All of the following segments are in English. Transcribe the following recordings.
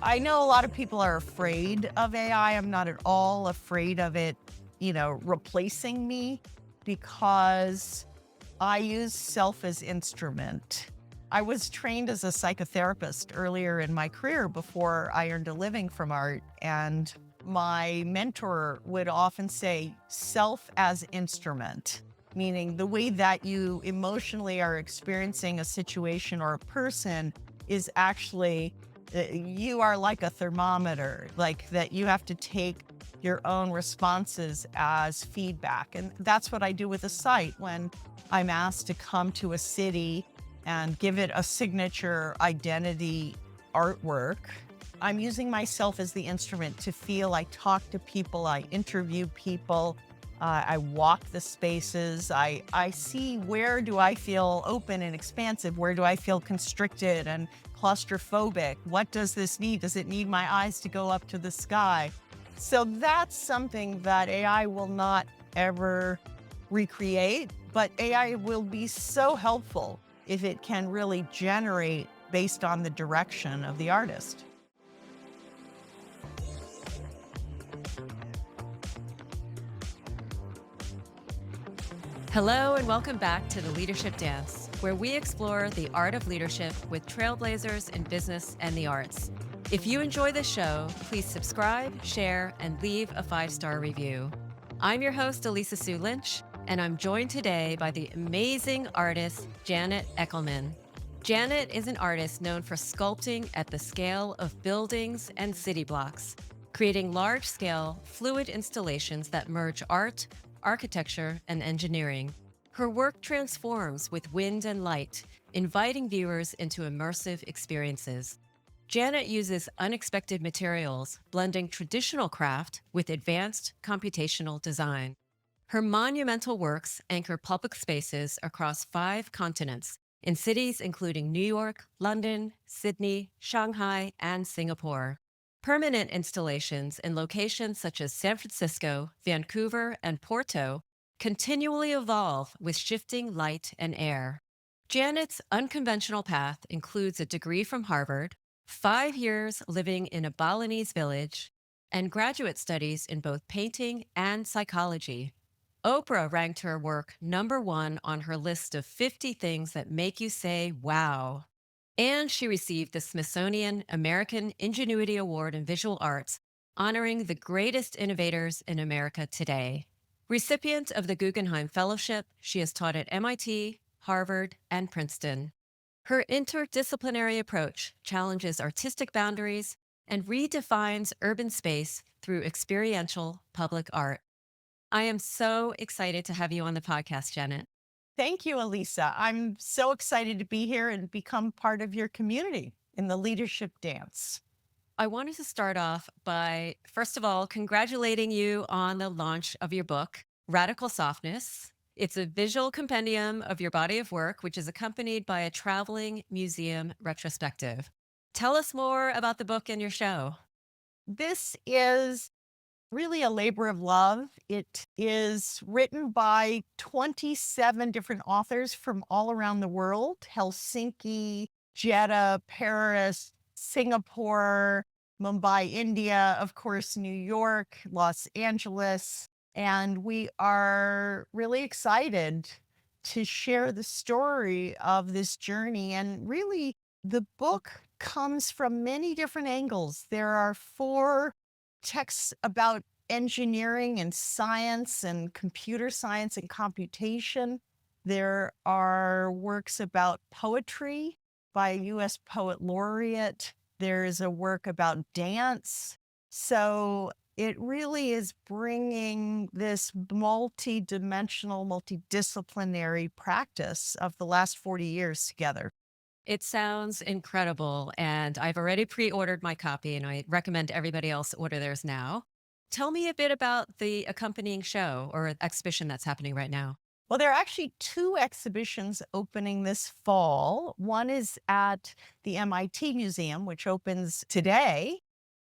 I know a lot of people are afraid of AI. I'm not at all afraid of it, replacing me because I use self as instrument. I was trained as a psychotherapist earlier in my career before I earned a living from art. And my mentor would often say self as instrument, meaning the way that you emotionally are experiencing a situation or a person is actually, you are like a thermometer, like that you have to take your own responses as feedback. And that's what I do with a site when I'm asked to come to a city and give it a signature identity artwork. I'm using myself as the instrument to feel. I talk to people, I interview people, I walk the spaces. I see, where do I feel open and expansive? Where do I feel constricted and claustrophobic? What does this need? Does it need my eyes to go up to the sky? So that's something that AI will not ever recreate, but AI will be so helpful if it can really generate based on the direction of the artist. Hello, and welcome back to The Leadership Dance, where we explore the art of leadership with trailblazers in business and the arts. If you enjoy this show, please subscribe, share, and leave a 5-star review. I'm your host, Alissa Hsu Lynch, and I'm joined today by the amazing artist, Janet Echelman. Janet is an artist known for sculpting at the scale of buildings and city blocks, creating large-scale, fluid installations that merge art, architecture, and engineering. Her work transforms with wind and light, inviting viewers into immersive experiences. Janet uses unexpected materials, blending traditional craft with advanced computational design. Her monumental works anchor public spaces across 5 continents, in cities including New York, London, Sydney, Shanghai, and Singapore. Permanent installations in locations such as San Francisco, Vancouver, and Porto continually evolve with shifting light and air. Janet's unconventional path includes a degree from Harvard, 5 years living in a Balinese village, and graduate studies in both painting and psychology. Oprah ranked her work #1 on her list of 50 things that make you say, wow. And she received the Smithsonian American Ingenuity Award in Visual Arts, honoring the greatest innovators in America today. Recipient of the Guggenheim Fellowship, she has taught at MIT, Harvard, and Princeton. Her interdisciplinary approach challenges artistic boundaries and redefines urban space through experiential public art. I am so excited to have you on the podcast, Janet. Thank you, Alisa. I'm so excited to be here and become part of your community in the leadership dance. I wanted to start off by, first of all, congratulating you on the launch of your book, Radical Softness. It's a visual compendium of your body of work, which is accompanied by a traveling museum retrospective. Tell us more about the book and your show. This is really a labor of love. It is written by 27 different authors from all around the world: Helsinki, Jeddah, Paris, Singapore, Mumbai, India, of course, New York, Los Angeles. And we are really excited to share the story of this journey. And really, the book comes from many different angles. There are 4 texts about engineering and science and computer science and computation. There are works about poetry by a US poet laureate. There is a work about dance. So it really is bringing this multi-dimensional, multidisciplinary practice of the last 40 years together. It sounds incredible, and I've already pre ordered my copy, and I recommend everybody else order theirs now. Tell me a bit about the accompanying show or exhibition that's happening right now. Well, there are actually 2 exhibitions opening this fall. One is at the MIT Museum, which opens today,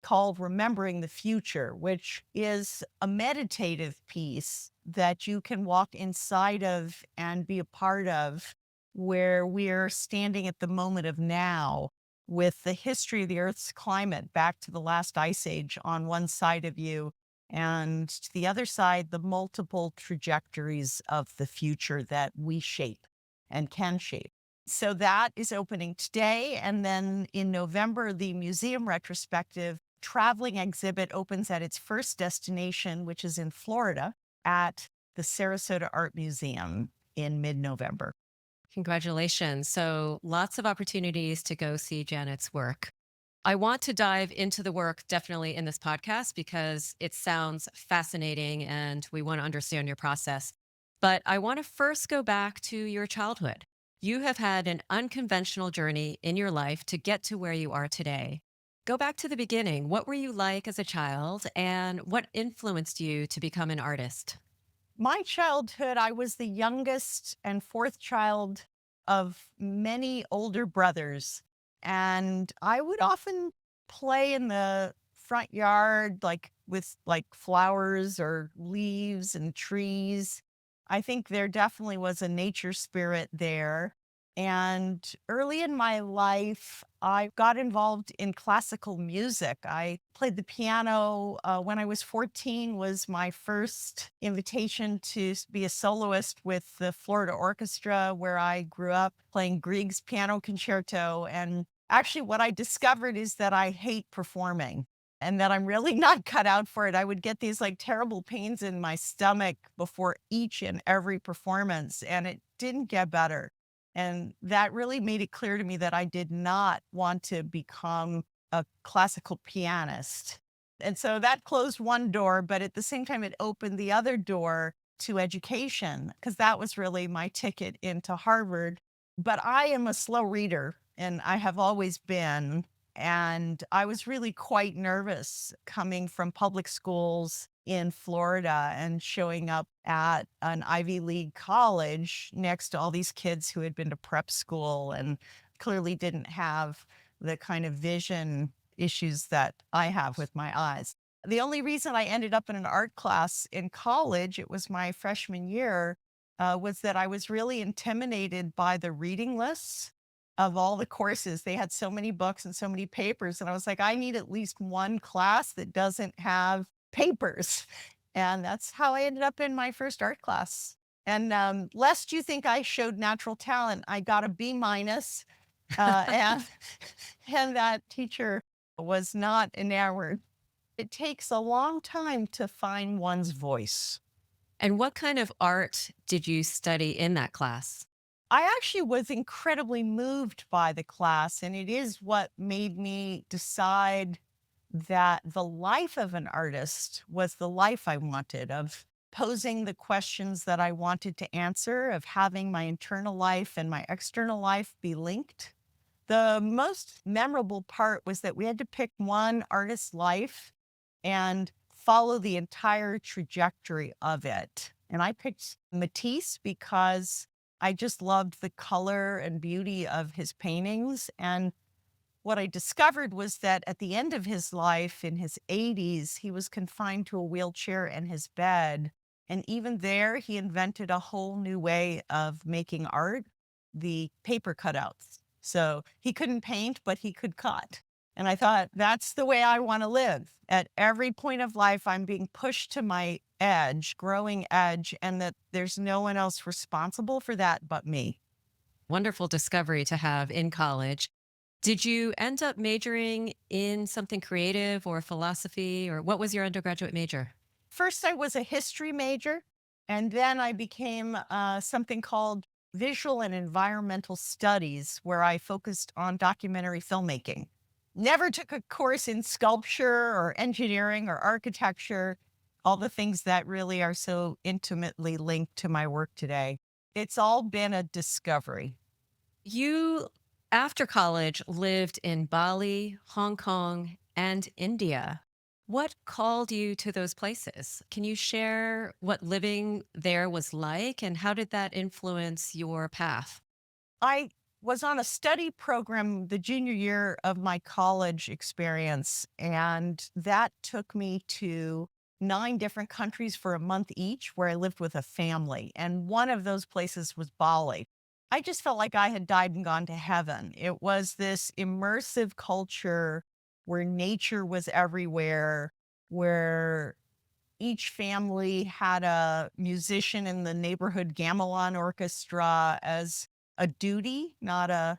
called Remembering the Future, which is a meditative piece that you can walk inside of and be a part of, where we're standing at the moment of now, with the history of the Earth's climate back to the last ice age on one side of you, and to the other side, the multiple trajectories of the future that we shape and can shape. So that is opening today. And then in November, the museum retrospective traveling exhibit opens at its first destination, which is in Florida at the Sarasota Art Museum in mid-November. Congratulations. So, lots of opportunities to go see Janet's work. I want to dive into the work definitely in this podcast because it sounds fascinating and we want to understand your process. But I want to first go back to your childhood. You have had an unconventional journey in your life to get to where you are today. Go back to the beginning. What were you like as a child and what influenced you to become an artist? My childhood, I was the youngest and fourth child of many older brothers. And I would often play in the front yard, like with like flowers or leaves and trees. I think there definitely was a nature spirit there. And early in my life, I got involved in classical music. I played the piano when I was 14 was my first invitation to be a soloist with the Florida Orchestra, where I grew up playing Grieg's Piano Concerto. And actually, what I discovered is that I hate performing and that I'm really not cut out for it. I would get these like terrible pains in my stomach before each and every performance, and it didn't get better. And that really made it clear to me that I did not want to become a classical pianist. And so that closed one door, but at the same time, it opened the other door to education, because that was really my ticket into Harvard. But I am a slow reader, and I have always been. And I was really quite nervous coming from public schools in Florida and showing up at an Ivy League college next to all these kids who had been to prep school and clearly didn't have the kind of vision issues that I have with my eyes. The only reason I ended up in an art class in college, it was my freshman year, was that I was really intimidated by the reading lists of all the courses. They had so many books and so many papers. And I was like, I need at least one class that doesn't have papers. And that's how I ended up in my first art class. And lest you think I showed natural talent, I got a B minus, and and that teacher was not enamored. It takes a long time to find one's voice. And what kind of art did you study in that class? I actually was incredibly moved by the class, and it is what made me decide that the life of an artist was the life I wanted, of posing the questions that I wanted to answer, of having my internal life and my external life be linked. The most memorable part was that we had to pick one artist's life and follow the entire trajectory of it. And I picked Matisse because I just loved the color and beauty of his paintings. And what I discovered was that at the end of his life, in his 80s, he was confined to a wheelchair and his bed. And even there, he invented a whole new way of making art, the paper cutouts. So he couldn't paint, but he could cut. And I thought, that's the way I want to live. At every point of life, I'm being pushed to my edge, growing edge, and that there's no one else responsible for that but me. Wonderful discovery to have in college. Did you end up majoring in something creative or philosophy, or what was your undergraduate major? First, I was a history major, and then I became something called visual and environmental studies, where I focused on documentary filmmaking. Never took a course in sculpture or engineering or architecture, all the things that really are so intimately linked to my work today. It's all been a discovery. You, after college, lived in Bali, Hong Kong, and India. What called you to those places? Can you share what living there was like and how did that influence your path? I was on a study program the junior year of my college experience, and that took me to 9 different countries for a month each, where I lived with a family. And one of those places was Bali. I just felt like I had died and gone to heaven. It was this immersive culture where nature was everywhere, where each family had a musician in the neighborhood gamelan orchestra as a duty, not a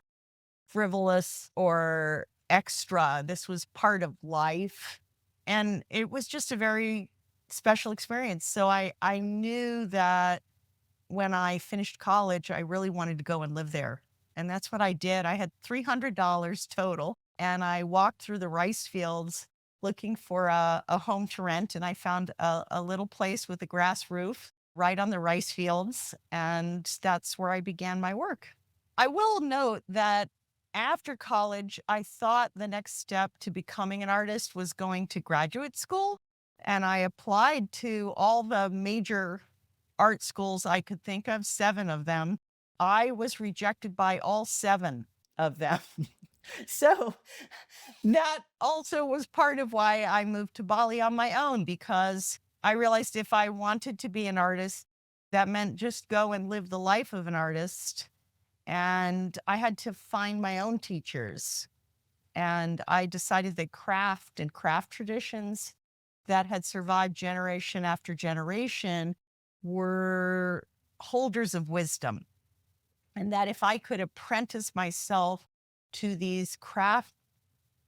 frivolous or extra. This was part of life. And it was just a very special experience. So I knew that when I finished college, I really wanted to go and live there. And that's what I did. I had $300 total, and I walked through the rice fields looking for a home to rent. And I found a little place with a grass roof right on the rice fields. And that's where I began my work. I will note that after college, I thought the next step to becoming an artist was going to graduate school. And I applied to all the major art schools I could think of, 7 of them. I was rejected by all 7 of them. So that also was part of why I moved to Bali on my own, because I realized if I wanted to be an artist, that meant just go and live the life of an artist. And I had to find my own teachers. And I decided that craft traditions that had survived generation after generation were holders of wisdom. And that if I could apprentice myself to these craft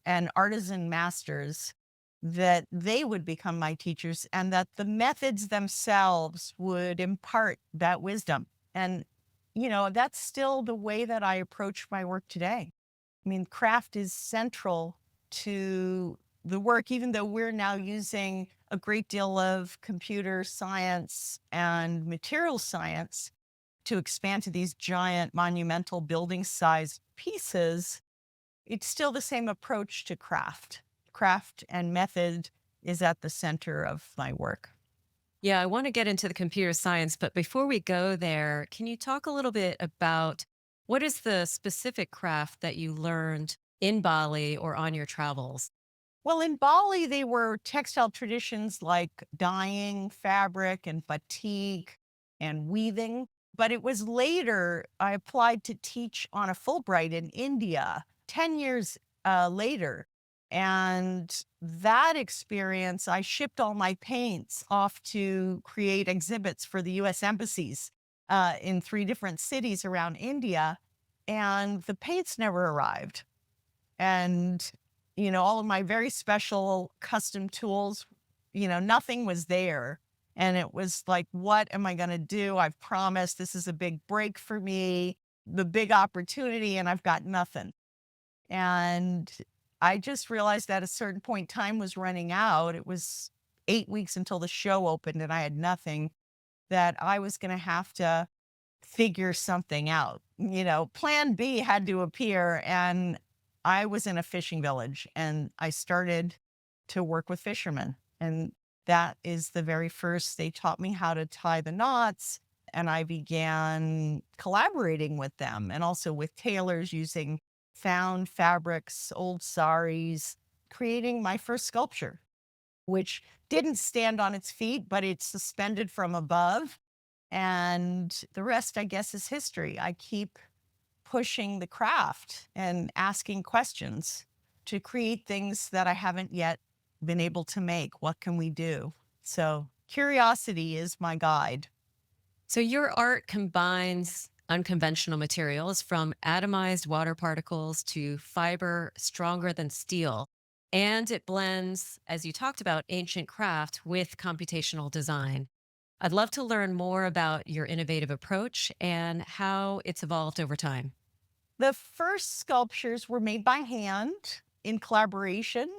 and artisan masters, that they would become my teachers and that the methods themselves would impart that wisdom. And, that's still the way that I approach my work today. I mean, craft is central to the work, even though we're now using a great deal of computer science and material science to expand to these giant monumental building sized pieces. It's still the same approach to craft. Craft and method is at the center of my work. Yeah, I want to get into the computer science, but before we go there, can you talk a little bit about what is the specific craft that you learned in Bali or on your travels? Well, in Bali, they were textile traditions like dyeing fabric and batik and weaving. But it was later I applied to teach on a Fulbright in India 10 years later. And that experience, I shipped all my paints off to create exhibits for the US embassies in 3 different cities around India. And the paints never arrived. And, all of my very special custom tools, nothing was there. And it was like, what am I going to do? I've promised this is a big break for me, the big opportunity, and I've got nothing. And I just realized at a certain point, time was running out. It was 8 weeks until the show opened, and I had nothing, that I was going to have to figure something out. Plan B had to appear. And I was in a fishing village and I started to work with fishermen. And that is the very first, they taught me how to tie the knots. And I began collaborating with them and also with tailors using found fabrics, old saris, creating my first sculpture, which didn't stand on its feet, but it's suspended from above. And the rest, I guess, is history. I keep pushing the craft and asking questions to create things that I haven't yet been able to make. What can we do? So curiosity is my guide. So, your art combines unconventional materials from atomized water particles to fiber stronger than steel. And it blends, as you talked about, ancient craft with computational design. I'd love to learn more about your innovative approach and how it's evolved over time. The first sculptures were made by hand in collaboration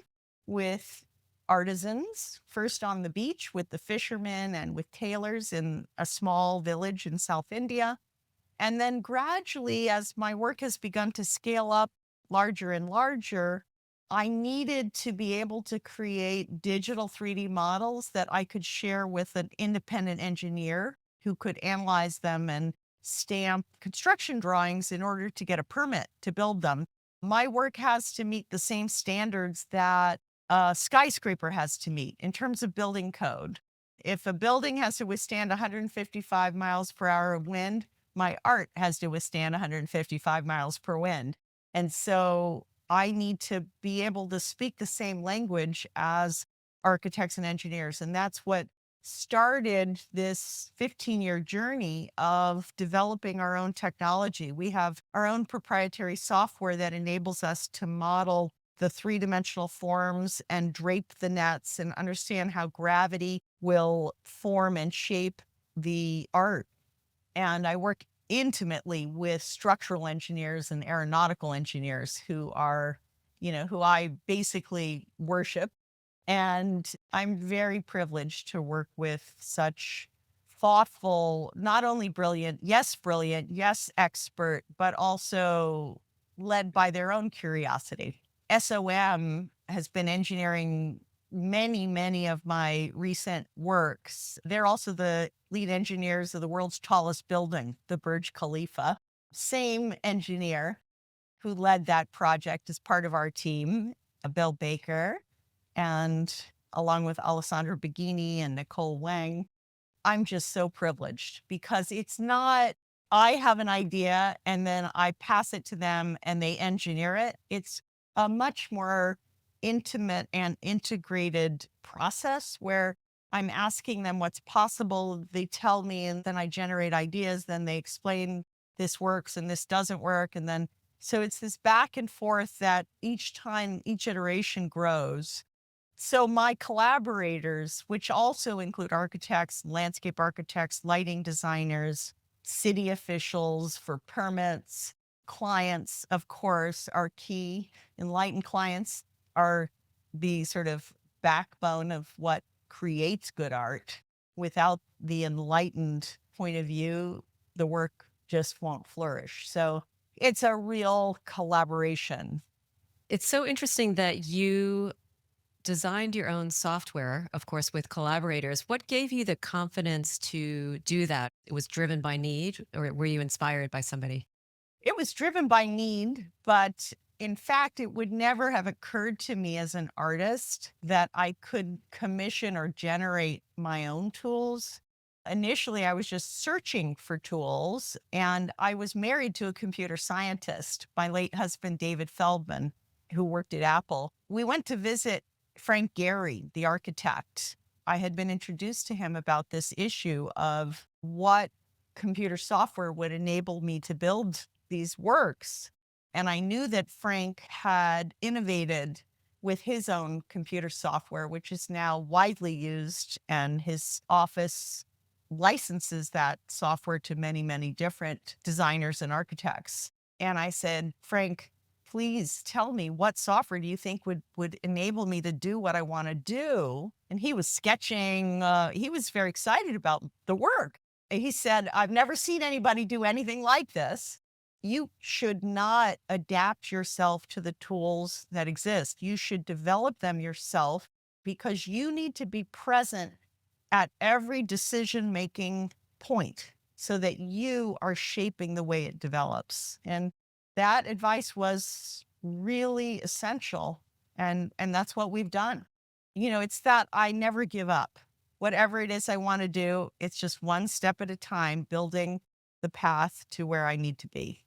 with artisans, first on the beach with the fishermen and with tailors in a small village in South India. And then gradually, as my work has begun to scale up larger and larger, I needed to be able to create digital 3D models that I could share with an independent engineer who could analyze them and stamp construction drawings in order to get a permit to build them. My work has to meet the same standards that a skyscraper has to meet in terms of building code. If a building has to withstand 155 miles per hour of wind, my art has to withstand 155 miles per wind. And so I need to be able to speak the same language as architects and engineers. And that's what started this 15-year journey of developing our own technology. We have our own proprietary software that enables us to model the three-dimensional forms and drape the nets and understand how gravity will form and shape the art. And I work intimately with structural engineers and aeronautical engineers who are, who I basically worship. And I'm very privileged to work with such thoughtful, not only brilliant, yes, expert, but also led by their own curiosity. SOM has been engineering many of my recent works. They're also the lead engineers of the world's tallest building, the Burj Khalifa. Same engineer who led that project as part of our team, Bill Baker, and along with Alessandro Baghini and Nicole Wang. I'm just so privileged because it's not, I have an idea and then I pass it to them and they engineer it. It's a much more intimate and integrated process where I'm asking them what's possible. They tell me, and then I generate ideas. Then they explain this works and this doesn't work. And then, so it's this back and forth that each time, each iteration grows. So my collaborators, which also include architects, landscape architects, lighting designers, city officials for permits, clients, of course, are key. Enlightened clients are the sort of backbone of what creates good art. Without the enlightened point of view, the work just won't flourish. So it's a real collaboration. It's so interesting that you designed your own software, of course, with collaborators. What gave you the confidence to do that? It was driven by need, or were you inspired by somebody? It was driven by need, but in fact, it would never have occurred to me as an artist that I could commission or generate my own tools. Initially, I was just searching for tools, and I was married to a computer scientist, my late husband, David Feldman, who worked at Apple. We went to visit Frank Gehry, the architect. I had been introduced to him about this issue of what computer software would enable me to build these works. And I knew that Frank had innovated with his own computer software, which is now widely used, and his office licenses that software to many different designers and architects. And I said, Frank, please tell me, what software do you think would enable me to do what I want to do? And he was sketching. He was very excited about the work. He said, I've never seen anybody do anything like this. You should not adapt yourself to the tools that exist. You should develop them yourself because you need to be present at every decision-making point so that you are shaping the way it develops. And that advice was really essential. And that's what we've done. It's that I never give up. Whatever it is I want to do, it's just one step at a time, building the path to where I need to be.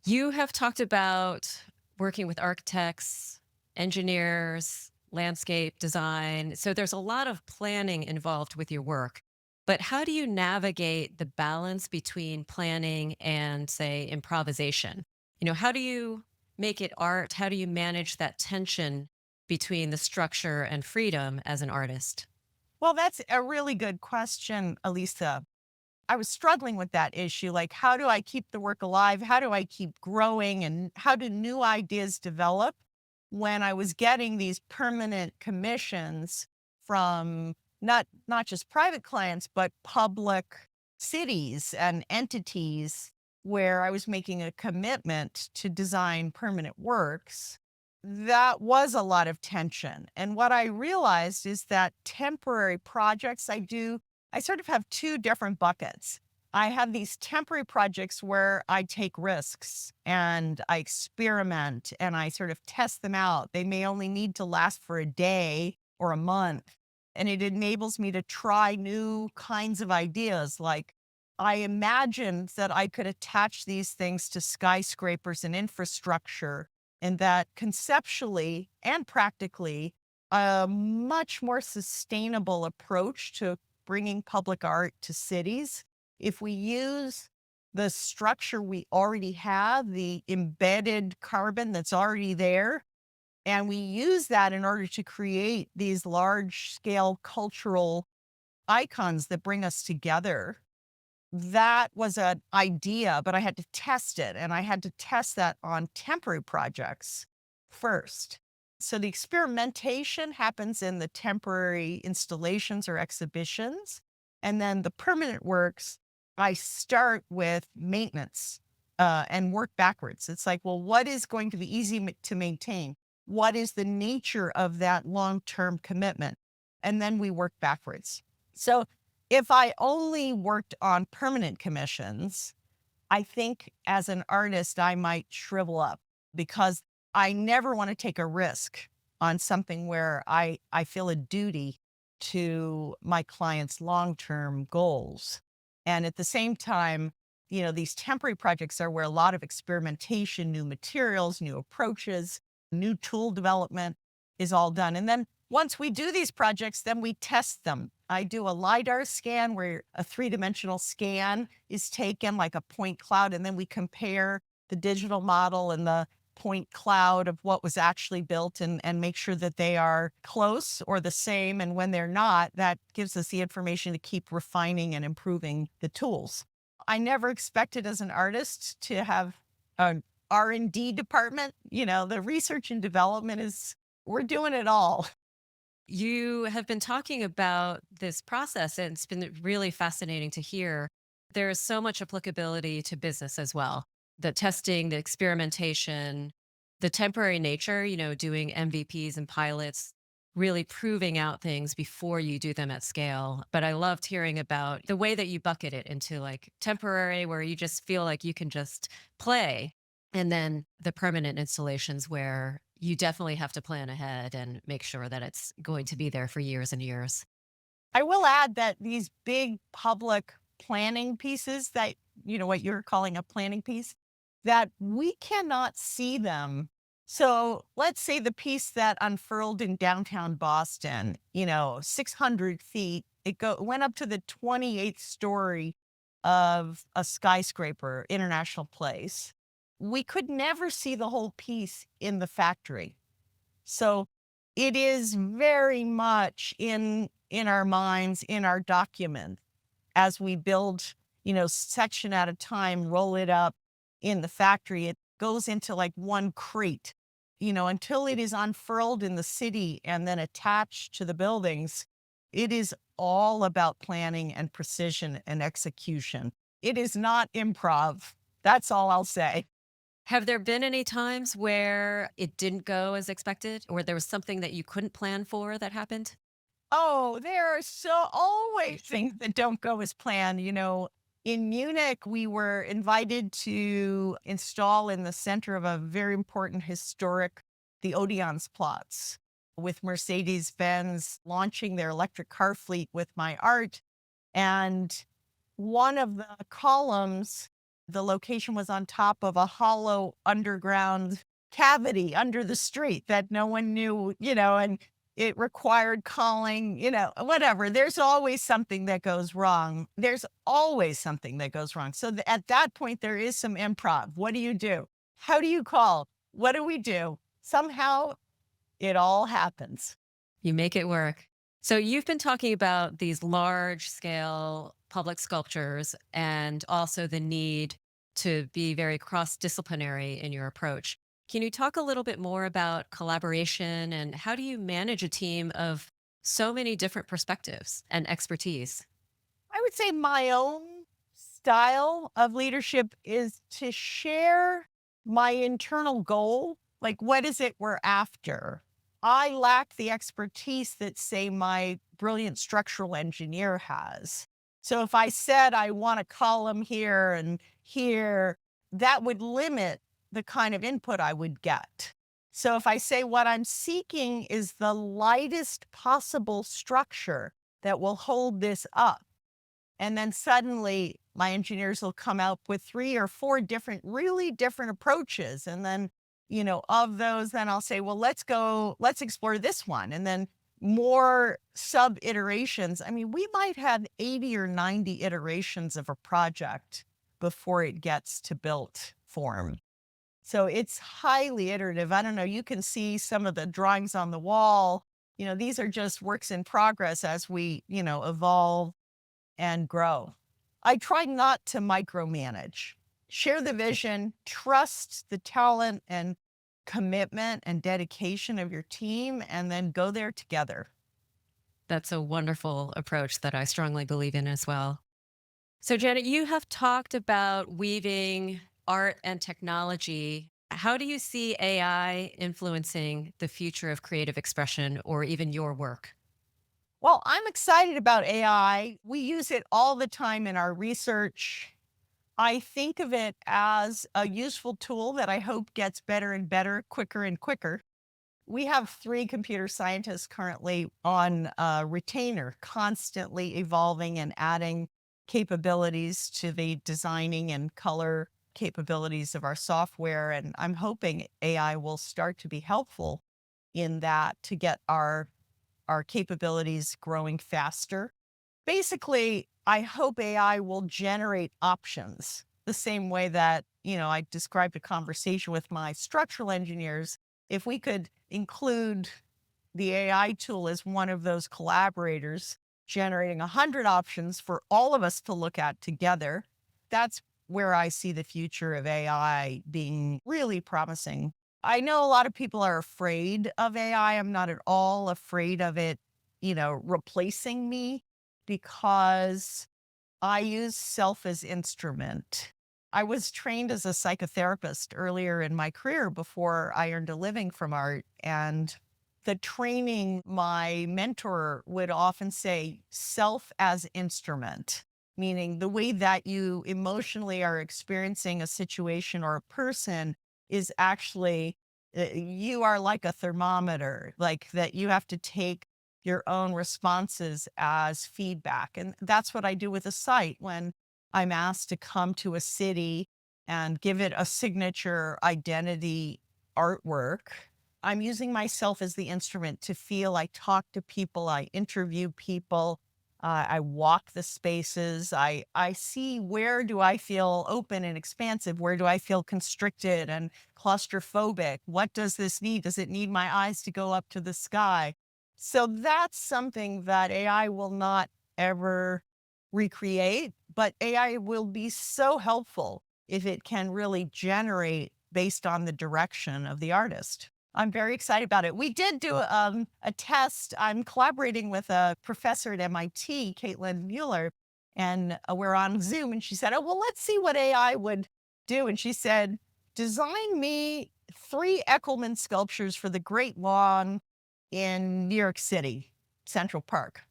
You have talked about working with architects, engineers, landscape design. So there's a lot of planning involved with your work. But how do you navigate the balance between planning and, say, improvisation? How do you make it art? How do you manage that tension between the structure and freedom as an artist? Well, that's a really good question, Alissa. I was struggling with that issue. Like, how do I keep the work alive? How do I keep growing? And how do new ideas develop when I was getting these permanent commissions from not just private clients, but public cities and entities where I was making a commitment to design permanent works? That was a lot of tension. And what I realized is that temporary projects I sort of have two different buckets. I have these temporary projects where I take risks and I experiment and I sort of test them out. They may only need to last for a day or a month. And it enables me to try new kinds of ideas like I imagined that I could attach these things to skyscrapers and infrastructure, and that conceptually and practically, a much more sustainable approach to bringing public art to cities. If we use the structure we already have, the embedded carbon that's already there, and we use that in order to create these large scale cultural icons that bring us together. That was an idea, but I had to test it, and I had to test that on temporary projects first. So the experimentation happens in the temporary installations or exhibitions, and then the permanent works, I start with maintenance and work backwards. It's like, well, what is going to be easy to maintain? What is the nature of that long-term commitment? And then we work backwards. So if I only worked on permanent commissions, I think as an artist, I might shrivel up because I never want to take a risk on something where I feel a duty to my clients' long-term goals. And at the same time, these temporary projects are where a lot of experimentation, new materials, new approaches, new tool development is all done. And then once we do these projects, then we test them. I do a LiDAR scan where a three-dimensional scan is taken like a point cloud, and then we compare the digital model and the point cloud of what was actually built and make sure that they are close or the same. And when they're not, that gives us the information to keep refining and improving the tools. I never expected as an artist to have an R&D department. The research and development we're doing it all. You have been talking about this process, and it's been really fascinating to hear. There is so much applicability to business as well. The testing, the experimentation, the temporary nature, doing MVPs and pilots, really proving out things before you do them at scale. But I loved hearing about the way that you bucket it into like temporary, where you just feel like you can just play, and then the permanent installations where you definitely have to plan ahead and make sure that it's going to be there for years and years. I will add that these big public planning pieces that, what you're calling a planning piece, that we cannot see them. So let's say the piece that unfurled in downtown Boston, 600 feet, went up to the 28th story of a skyscraper, International Place. We could never see the whole piece in the factory. So it is very much in our minds, in our document, as we build, section at a time, roll it up in the factory. It goes into like one crate, until it is unfurled in the city and then attached to the buildings. It is all about planning and precision and execution. It is not improv. That's all I'll say. Have there been any times where it didn't go as expected, or there was something that you couldn't plan for that happened? Oh, there are always things that don't go as planned. In Munich, we were invited to install in the center of a very important historic, the Odeonsplatz, with Mercedes-Benz launching their electric car fleet with my art. And one of the columns, the location was on top of a hollow underground cavity under the street that no one knew, and it required calling, whatever. There's always something that goes wrong. There's always something that goes wrong. So at that point, there is some improv. What do you do? How do you call? What do we do? Somehow it all happens. You make it work. So you've been talking about these large scale public sculptures and also the need to be very cross disciplinary in your approach. Can you talk a little bit more about collaboration and how do you manage a team of so many different perspectives and expertise? I would say my own style of leadership is to share my internal goal. Like, what is it we're after? I lack the expertise that, say, my brilliant structural engineer has. So if I said I want a column here and here, that would limit the kind of input I would get. So if I say what I'm seeking is the lightest possible structure that will hold this up, and then suddenly my engineers will come up with 3 or 4 different, really different approaches. And then, of those, then I'll say, well, let's explore this one. And then more sub iterations. I mean, we might have 80 or 90 iterations of a project before it gets to built form. So it's highly iterative. I don't know, you can see some of the drawings on the wall. These are just works in progress as we, evolve and grow. I try not to micromanage. Share the vision, trust the talent and commitment and dedication of your team, and then go there together. That's a wonderful approach that I strongly believe in as well. So, Janet, you have talked about weaving art and technology. How do you see AI influencing the future of creative expression or even your work? Well, I'm excited about AI. We use it all the time in our research. I think of it as a useful tool that I hope gets better and better, quicker and quicker. We have 3 computer scientists currently on retainer, constantly evolving and adding capabilities to the designing and color capabilities of our software. And I'm hoping AI will start to be helpful in that to get our capabilities growing faster. Basically, I hope AI will generate options the same way that, I described a conversation with my structural engineers. If we could include the AI tool as one of those collaborators, generating 100 options for all of us to look at together, that's where I see the future of AI being really promising. I know a lot of people are afraid of AI. I'm not at all afraid of it, replacing me because I use self as instrument. I was trained as a psychotherapist earlier in my career before I earned a living from art. And the training, my mentor would often say self as instrument, meaning the way that you emotionally are experiencing a situation or a person is actually, you are like a thermometer, like that you have to take your own responses as feedback. And that's what I do with a site when I'm asked to come to a city and give it a signature identity artwork. I'm using myself as the instrument to feel. I talk to people, I interview people, I walk the spaces. I see, where do I feel open and expansive? Where do I feel constricted and claustrophobic? What does this need? Does it need my eyes to go up to the sky? So that's something that AI will not ever recreate, but AI will be so helpful if it can really generate based on the direction of the artist. I'm very excited about it. We did do a test. I'm collaborating with a professor at MIT, Caitlin Mueller, and we're on Zoom. And she said, "Oh, well, let's see what AI would do." And she said, "Design me 3 Echelman sculptures for the Great Lawn in New York City, Central Park."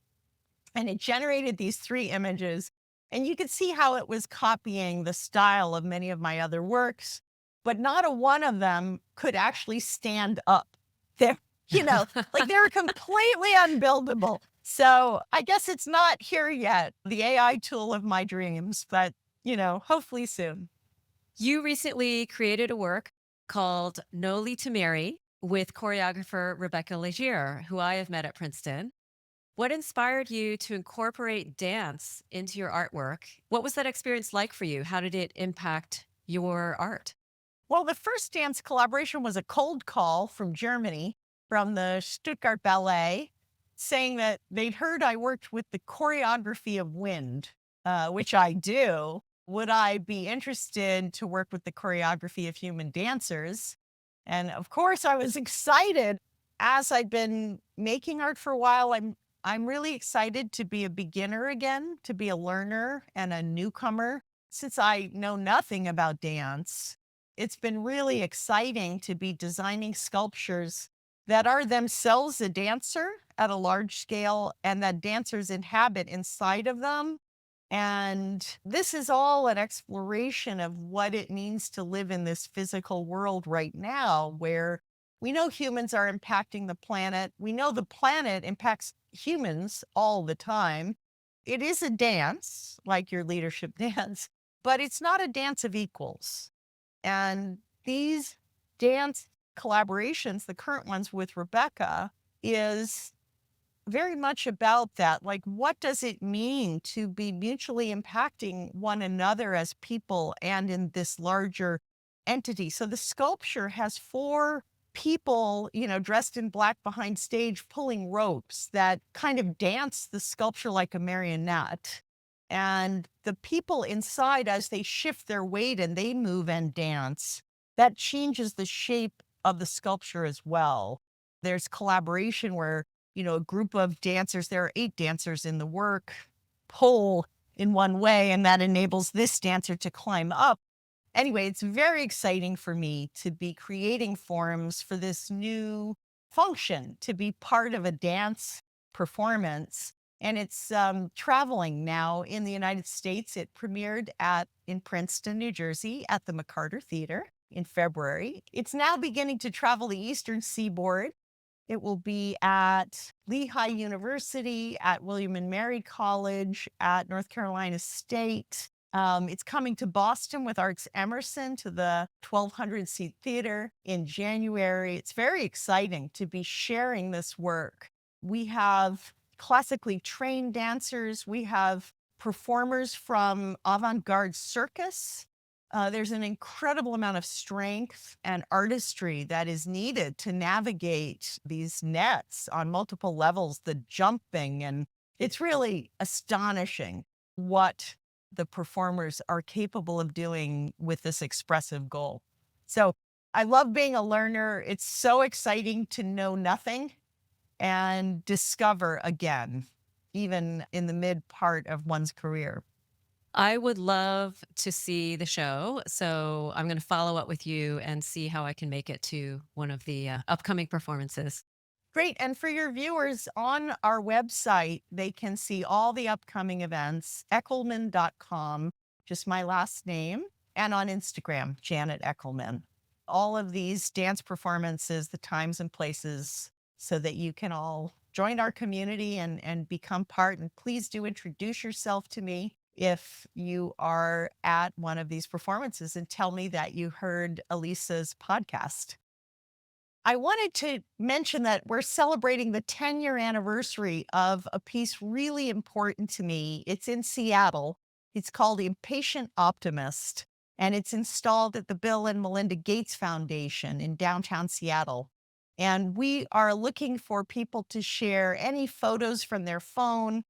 And it generated these 3 images. And you could see how it was copying the style of many of my other works, but not a one of them could actually stand up. They're, like they're completely unbuildable. So I guess it's not here yet, the AI tool of my dreams, but, hopefully soon. You recently created a work called No Lee to Mary with choreographer Rebecca Legier, who I have met at Princeton. What inspired you to incorporate dance into your artwork? What was that experience like for you? How did it impact your art? Well, the first dance collaboration was a cold call from Germany, from the Stuttgart Ballet, saying that they'd heard I worked with the choreography of wind, which I do. Would I be interested to work with the choreography of human dancers? And of course, I was excited. As I'd been making art for a while, I'm really excited to be a beginner again, to be a learner and a newcomer. Since I know nothing about dance, it's been really exciting to be designing sculptures that are themselves a dancer at a large scale and that dancers inhabit inside of them. And this is all an exploration of what it means to live in this physical world right now, where we know humans are impacting the planet. We know the planet impacts humans all the time. It is a dance, like your leadership dance, but it's not a dance of equals. And these dance collaborations, the current ones with Rebecca, is very much about that. Like, what does it mean to be mutually impacting one another as people and in this larger entity? So the sculpture has four people, dressed in black behind stage pulling ropes that kind of dance the sculpture like a marionette. And the people inside, as they shift their weight and they move and dance, that changes the shape of the sculpture as well. There's collaboration where a group of dancers, there are 8 dancers in the work, pull in one way, and that enables this dancer to climb up. Anyway, it's very exciting for me to be creating forums for this new function, to be part of a dance performance. And it's traveling now in the United States. It premiered in Princeton, New Jersey at the McCarter Theater in February. It's now beginning to travel the Eastern Seaboard. It will be at Lehigh University, at William and Mary College, at North Carolina State. It's coming to Boston with Arts Emerson to the 1,200-seat theater in January. It's very exciting to be sharing this work. We have classically trained dancers. We have performers from avant-garde circus. There's an incredible amount of strength and artistry that is needed to navigate these nets on multiple levels, the jumping, and it's really astonishing what the performers are capable of doing with this expressive goal. So I love being a learner. It's so exciting to know nothing and discover again, even in the mid part of one's career. I would love to see the show. So I'm going to follow up with you and see how I can make it to one of the upcoming performances. Great. And for your viewers on our website, they can see all the upcoming events, echelman.com, just my last name, and on Instagram, Janet Echelman. All of these dance performances, the times and places, so that you can all join our community and become part. And please do introduce yourself to me if you are at one of these performances and tell me that you heard Alissa's podcast. I wanted to mention that we're celebrating the 10-year anniversary of a piece really important to me. It's in Seattle. It's called Impatient Optimist, and it's installed at the Bill and Melinda Gates Foundation in downtown Seattle. And we are looking for people to share any photos from their phone,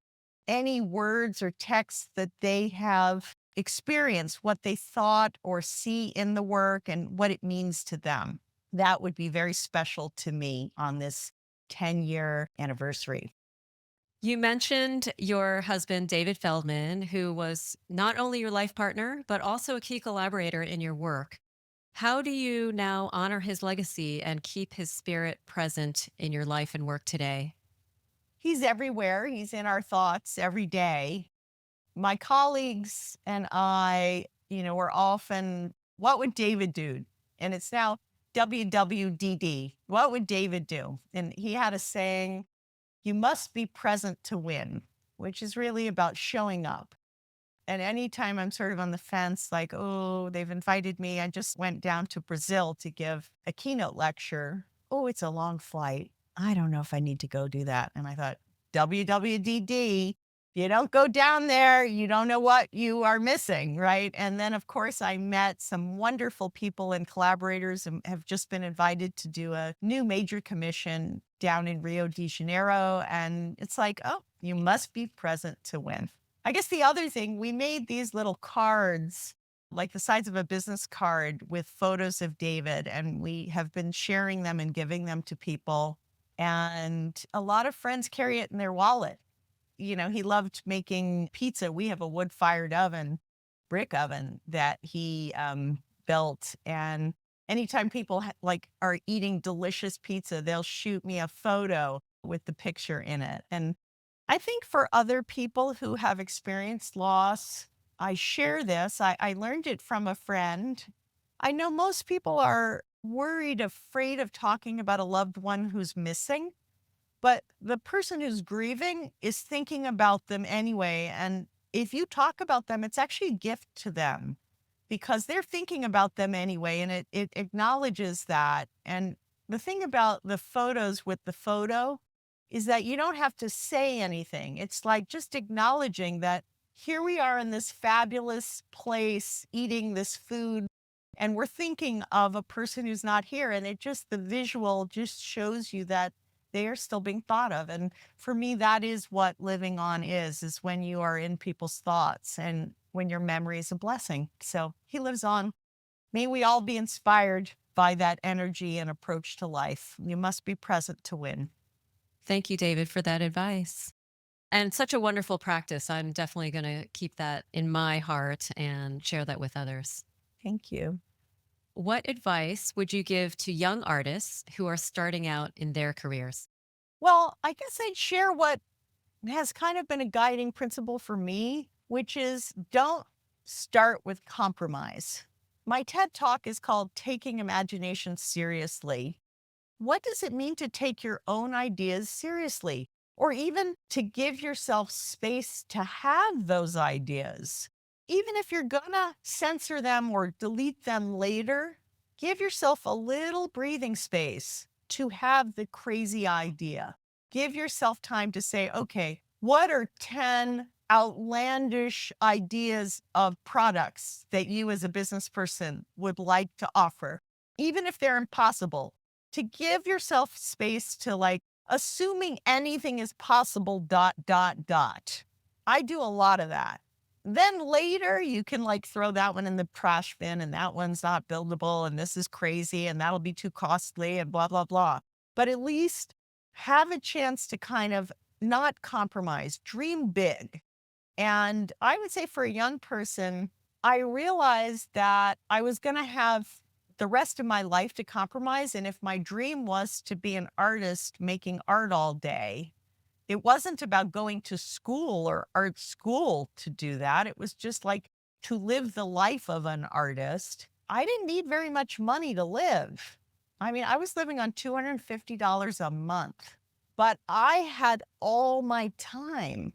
any words or texts that they have experienced, what they thought or see in the work, and what it means to them. That would be very special to me on this 10-year anniversary. You mentioned your husband, David Feldman, who was not only your life partner, but also a key collaborator in your work. How do you now honor his legacy and keep his spirit present in your life and work today? He's everywhere. He's in our thoughts every day. My colleagues and I, we're often, what would David do? And it's now WWDD. What would David do? And he had a saying, you must be present to win, which is really about showing up. And anytime I'm sort of on the fence, like, oh, they've invited me. I just went down to Brazil to give a keynote lecture. Oh, it's a long flight. I don't know if I need to go do that. And I thought, WWDD, you don't go down there, you don't know what you are missing, right? And then, of course, I met some wonderful people and collaborators and have just been invited to do a new major commission down in Rio de Janeiro. And it's like, oh, you must be present to win. I guess the other thing, we made these little cards, like the size of a business card with photos of David, and we have been sharing them and giving them to people. And a lot of friends carry it in their wallet. He loved making pizza. We have a wood-fired oven, brick oven that he built. And anytime people are eating delicious pizza, they'll shoot me a photo with the picture in it. And I think for other people who have experienced loss, I share this. I learned it from a friend. I know most people are worried, afraid of talking about a loved one who's missing, but the person who's grieving is thinking about them anyway. And if you talk about them, it's actually a gift to them because they're thinking about them anyway. And it acknowledges that. And the thing about the photos with the photo is that you don't have to say anything. It's like just acknowledging that here we are in this fabulous place eating this food, and we're thinking of a person who's not here. And the visual just shows you that they are still being thought of. And for me, that is what living on is when you are in people's thoughts and when your memory is a blessing. So he lives on. May we all be inspired by that energy and approach to life. You must be present to win. Thank you, David, for that advice. And such a wonderful practice. I'm definitely going to keep that in my heart and share that with others. Thank you. What advice would you give to young artists who are starting out in their careers? Well, I guess I'd share what has kind of been a guiding principle for me, which is don't start with compromise. My TED talk is called Taking Imagination Seriously. What does it mean to take your own ideas seriously, or even to give yourself space to have those ideas? Even if you're gonna censor them or delete them later, give yourself a little breathing space to have the crazy idea. Give yourself time to say, okay, what are 10 outlandish ideas of products that you as a business person would like to offer? Even if they're impossible, to give yourself space to assuming anything is possible, dot, dot, dot. I do a lot of that. Then later you can throw that one in the trash bin and that one's not buildable and this is crazy and that'll be too costly and blah, blah, blah. But at least have a chance to kind of not compromise, dream big. And I would say for a young person, I realized that I was going to have the rest of my life to compromise. And if my dream was to be an artist making art all day, it wasn't about going to school or art school to do that. It was just to live the life of an artist. I didn't need very much money to live. I mean, I was living on $250 a month, but I had all my time.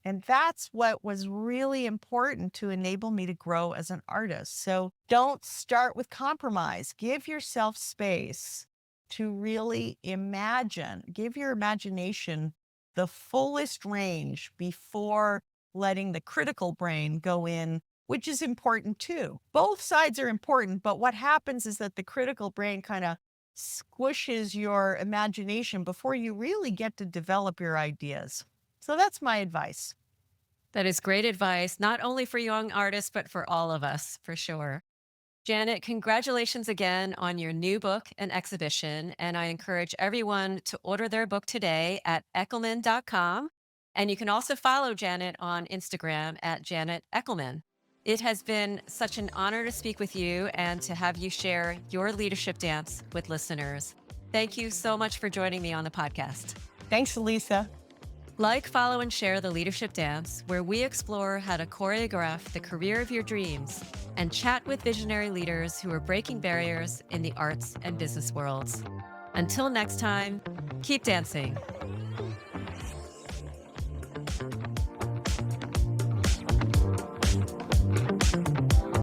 And that's what was really important to enable me to grow as an artist. So don't start with compromise. Give yourself space to really imagine. Give your imagination the fullest range before letting the critical brain go in, which is important too. Both sides are important, but what happens is that the critical brain kind of squishes your imagination before you really get to develop your ideas. So that's my advice. That is great advice, not only for young artists, but for all of us, for sure. Janet, congratulations again on your new book and exhibition. And I encourage everyone to order their book today at echelman.com. And you can also follow Janet on Instagram at Janet Echelman. It has been such an honor to speak with you and to have you share your leadership dance with listeners. Thank you so much for joining me on the podcast. Thanks, Alissa. Like, follow, and share the Leadership Dance, where we explore how to choreograph the career of your dreams and chat with visionary leaders who are breaking barriers in the arts and business worlds. Until next time, keep dancing.